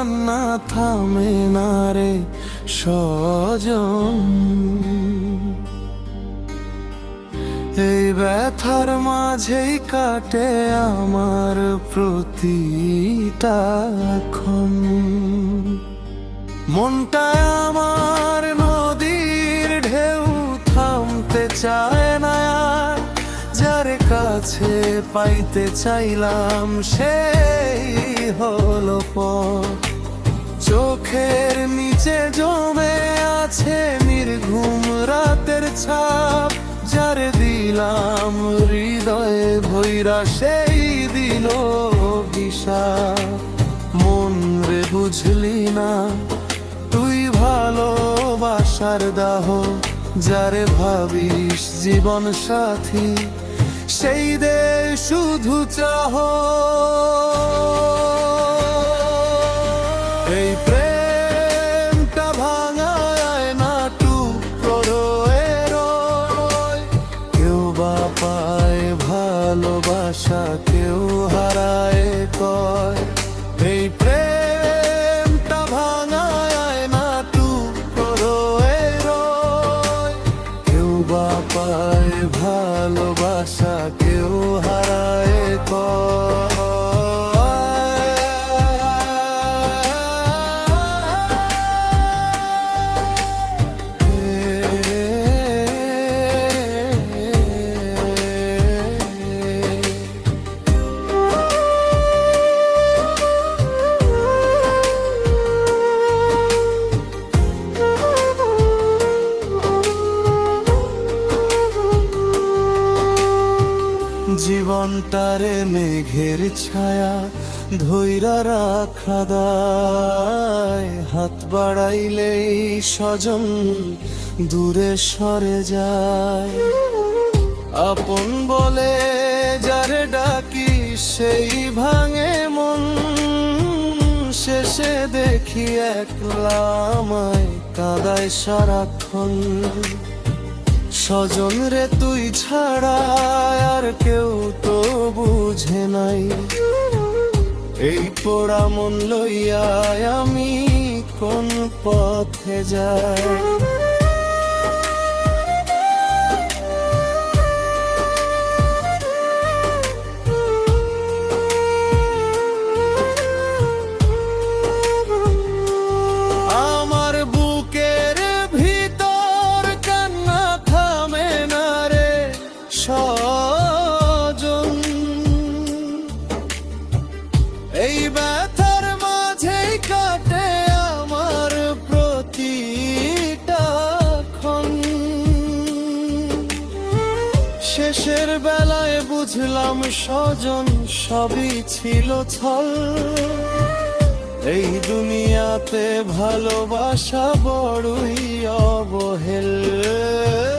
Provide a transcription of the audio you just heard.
কান্না থামে না রে সজন। এই ব্যথার মাঝেই কাটে আমার প্রতিটা ক্ষণ। মনটা আমার নদীর ঢেউ, থামতে চায় না আর। যার কাছে পাইতে চাইলাম সেই হলো পথ। চোখের নিচে জমে আছে নির্ঘুম রাতের ছাপ। যারে দিলাম হৃদয়ে ভৈরা সেই দিল বিষাদ। মন রে বুঝলি না তুই ভালোবাসার দাহ। যারে ভাবিস জীবন সাথী সেই দে শুধু চাহ। এই প্রেমটা ভাঙায় না টুকরো রয়। কেউ বা পায় ভালোবাসা, কেউ হারায় কয়। এই প্রেমটা ভাঙায় না টুকরো রয়। কেউ বা পায় ভালোবাসা, কেউ হারায় কয়। জীবনটারে মেঘের ছায়া ধইরা রাখা দায়। হাত বাড়াইলেই স্বজন দূরে সরে যায়। আপন বলে যারে ডাকি সেই ভাঙে মন। শেষে দেখি একলা আমায় কাঁদায় সারাক্ষণ। স্বজন রে তুই ছাড়া আর কেউ তো বুঝে নাই। এই পোড়া মন লইয়া আমি কোন পথে যাই। এই ব্যথার মাঝেই কাটে আমার প্রতিটা ক্ষণ। শেষের বেলায় বুঝলাম স্বজন সবই ছিল ছল। এই দুনিয়াতে ভালোবাসা বড়ই অবহেলা।